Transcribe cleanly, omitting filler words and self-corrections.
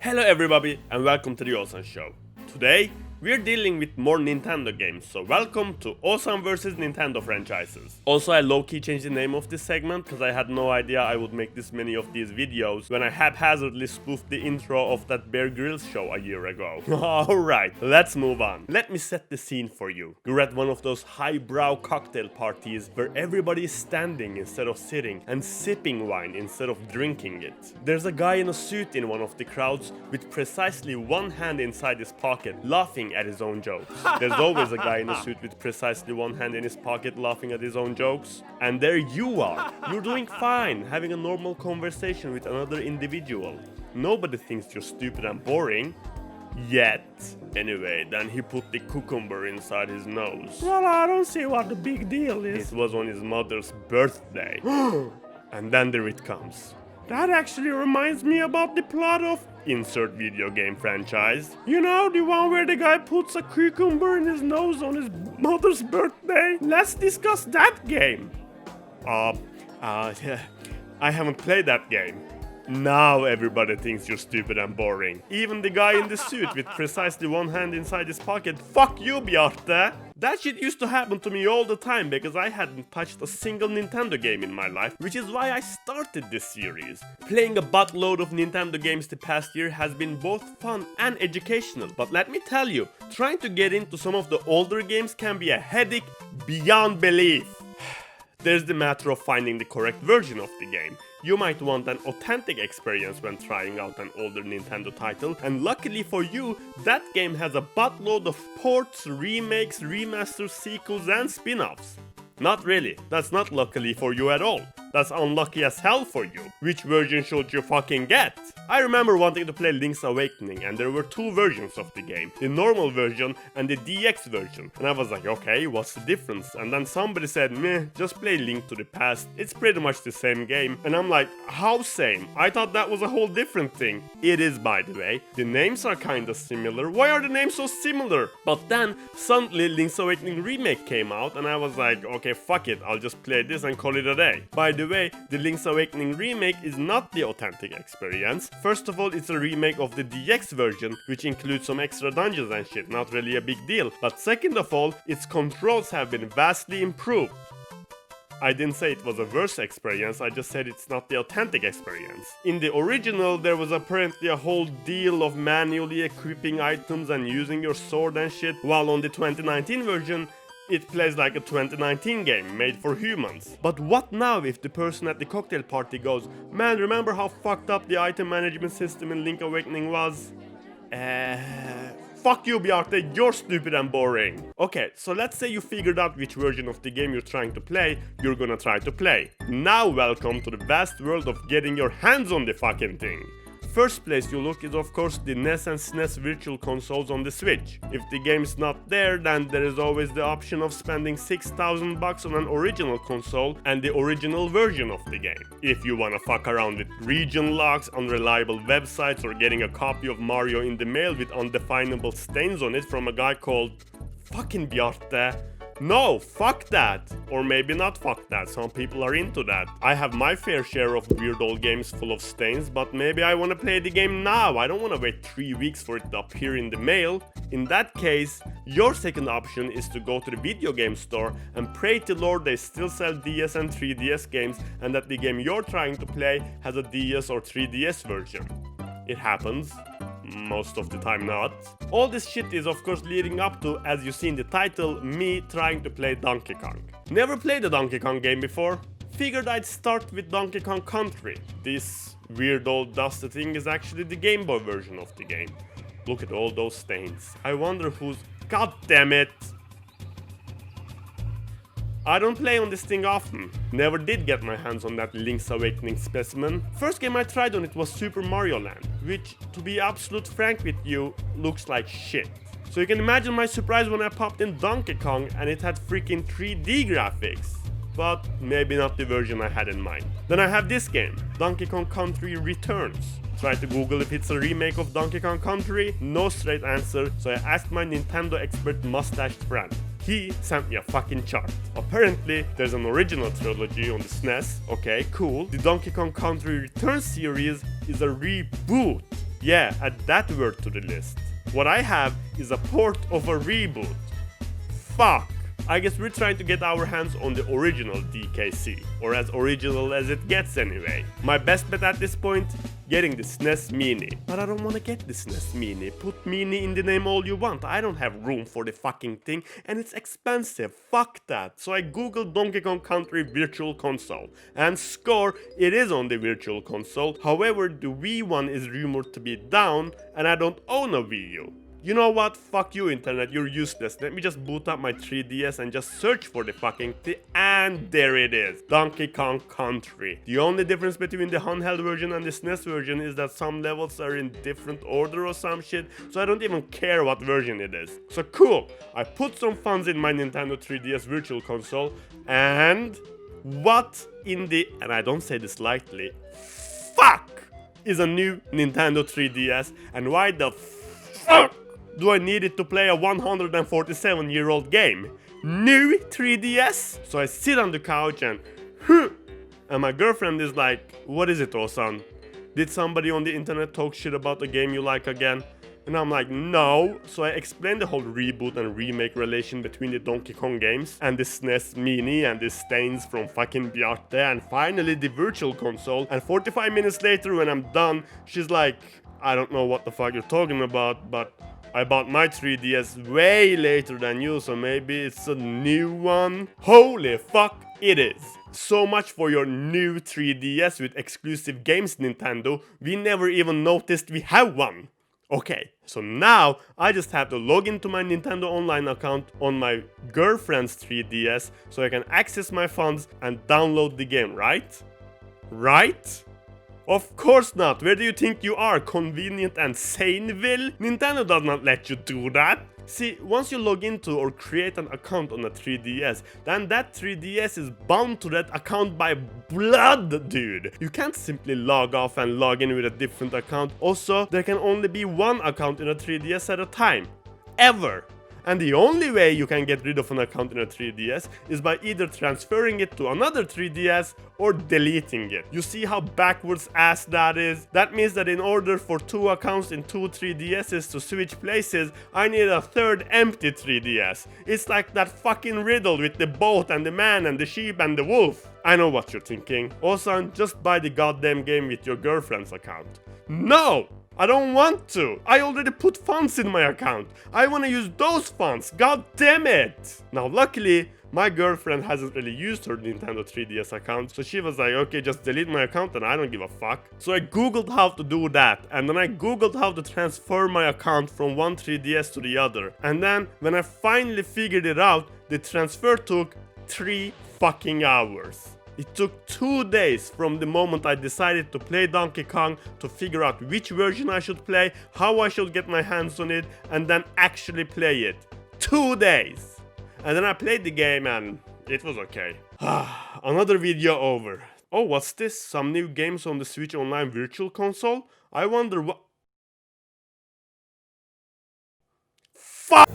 Hello everybody and welcome to the Ozan show. Today we're dealing with more Nintendo games, so welcome to Ozan vs Nintendo franchises. Also, I low-key changed the name of this segment because I had no idea I would make this many of these videos when I haphazardly spoofed the intro of that Bear Grylls show a year ago. Alright, let's move on. Let me set the scene for you. You're at one of those highbrow cocktail parties where everybody is standing instead of sitting and sipping wine instead of drinking it. There's a guy in a suit in one of the crowds with precisely one hand inside his pocket laughing at his own jokes. There's always a guy in a suit with precisely one hand in his pocket laughing at his own jokes. And there you are. You're doing fine, having a normal conversation with another individual. Nobody thinks you're stupid and boring. Yet. Anyway, then he put the cucumber inside his nose. Well, I don't see what the big deal is. It was on his mother's birthday. And then there it comes. That actually reminds me about the plot of insert video game franchise. You know, the one where the guy puts a cucumber in his nose on his mother's birthday? Let's discuss that game. Yeah. I haven't played that game. Now everybody thinks you're stupid and boring. Even the guy in the suit with precisely one hand inside his pocket. Fuck you, Bjarte! That shit used to happen to me all the time because I hadn't touched a single Nintendo game in my life, which is why I started this series. Playing a buttload of Nintendo games the past year has been both fun and educational, but let me tell you, trying to get into some of the older games can be a headache beyond belief. There's the matter of finding the correct version of the game. You might want an authentic experience when trying out an older Nintendo title, and luckily for you, that game has a buttload of ports, remakes, remasters, sequels, and spin-offs. Not really, that's not luckily for you at all. That's unlucky as hell for you. Which version should you fucking get? I remember wanting to play Link's Awakening and there were two versions of the game. The normal version and the DX version. And I was like, okay, what's the difference? And then somebody said, meh, just play Link to the Past. It's pretty much the same game. And I'm like, how same? I thought that was a whole different thing. It is, by the way. The names are kinda similar. Why are the names so similar? But then, suddenly Link's Awakening Remake came out and I was like, okay, fuck it, I'll just play this and call it a day. By the way, the Link's Awakening remake is not the authentic experience. First of all, it's a remake of the DX version, which includes some extra dungeons and shit, not really a big deal. But second of all, its controls have been vastly improved. I didn't say it was a worse experience, I just said it's not the authentic experience. In the original, there was apparently a whole deal of manually equipping items and using your sword and shit, while on the 2019 version, it plays like a 2019 game made for humans. But what now if the person at the cocktail party goes, man, remember how fucked up the item management system in Link Awakening was? Fuck you, Bjarte, you're stupid and boring. Okay, so let's say you figured out which version of the game you're trying to play, you're gonna try to play. Now welcome to the vast world of getting your hands on the fucking thing. First place you look is of course the NES and SNES virtual consoles on the Switch. If the game's not there, then there is always the option of spending $6,000 on an original console and the original version of the game. If you wanna fuck around with region locks, unreliable websites, or getting a copy of Mario in the mail with undefinable stains on it from a guy called fucking Bjarte. No, fuck that! Or maybe not fuck that, some people are into that. I have my fair share of weird old games full of stains, but maybe I wanna play the game now, I don't wanna wait 3 weeks for it to appear in the mail. In that case, your second option is to go to the video game store and pray to Lord they still sell DS and 3DS games and that the game you're trying to play has a DS or 3DS version. It happens. Most of the time not. All this shit is of course leading up to, as you see in the title, me trying to play Donkey Kong. Never played a Donkey Kong game before. Figured I'd start with Donkey Kong Country. This weird old dusty thing is actually the Game Boy version of the game. Look at all those stains. I wonder who's... God damn it! I don't play on this thing often. Never did get my hands on that Link's Awakening specimen. First game I tried on it was Super Mario Land, which, to be absolute frank with you, looks like shit. So you can imagine my surprise when I popped in Donkey Kong and it had freaking 3D graphics. But maybe not the version I had in mind. Then I have this game, Donkey Kong Country Returns. Tried to Google if it's a remake of Donkey Kong Country, no straight answer, so I asked my Nintendo expert mustached friend. He sent me a fucking chart. Apparently, there's an original trilogy on the SNES, okay, cool. The Donkey Kong Country Returns series is a reboot. Yeah, add that word to the list. What I have is a port of a reboot. Fuck. I guess we're trying to get our hands on the original DKC, or as original as it gets anyway. My best bet at this point, getting the SNES Mini. But I don't wanna get the SNES Mini. Put Mini in the name all you want. I don't have room for the fucking thing, and it's expensive. Fuck that. So I googled Donkey Kong Country Virtual Console, and score, it is on the Virtual Console. However, the Wii one is rumored to be down, and I don't own a Wii U. You know what? Fuck you, internet, you're useless. Let me just boot up my 3DS and just search for the fucking thing, and there it is. Donkey Kong Country. The only difference between the handheld version and the SNES version is that some levels are in different order or some shit, so I don't even care what version it is. So cool, I put some funds in my Nintendo 3DS Virtual Console, and what in the, and I don't say this lightly, fuck is a new Nintendo 3DS, and why the fuck do I need it to play a 147-year-old game? New 3DS? So I sit on the couch and my girlfriend is like, what is it, Ozan? Did somebody on the internet talk shit about the game you like again? And I'm like, no. So I explained the whole reboot and remake relation between the Donkey Kong games and the SNES Mini and the stains from fucking Bjarte and finally the Virtual Console. And 45 minutes later when I'm done, she's like, I don't know what the fuck you're talking about, but I bought my 3DS way later than you, so maybe it's a new one? Holy fuck, it is! So much for your new 3DS with exclusive games, Nintendo. We never even noticed we have one. Okay, so now I just have to log into my Nintendo Online account on my girlfriend's 3DS so I can access my funds and download the game, right? Right? Of course not. Where do you think you are? Convenient and saneville? Nintendo does not let you do that. See, once you log into or create an account on a 3DS, then that 3DS is bound to that account by blood, dude. You can't simply log off and log in with a different account. Also, there can only be one account in a 3DS at a time. Ever. And the only way you can get rid of an account in a 3DS is by either transferring it to another 3DS or deleting it. You see how backwards ass that is? That means that in order for two accounts in two 3DSs to switch places, I need a third empty 3DS. It's like that fucking riddle with the boat and the man and the sheep and the wolf. I know what you're thinking. Ozan, just buy the goddamn game with your girlfriend's account. No! I don't want to. I already put funds in my account. I want to use those funds. God damn it. Now, luckily, my girlfriend hasn't really used her Nintendo 3DS account. So she was like, okay, just delete my account and I don't give a fuck. So I googled how to do that. And then I googled how to transfer my account from one 3DS to the other. And then when I finally figured it out, the transfer took 3 fucking hours. It took 2 days from the moment I decided to play Donkey Kong to figure out which version I should play, how I should get my hands on it, and then actually play it. 2 days! And then I played the game and it was okay. Another video over. Oh, what's this? Some new games on the Switch Online Virtual Console? I wonder what... Fuck!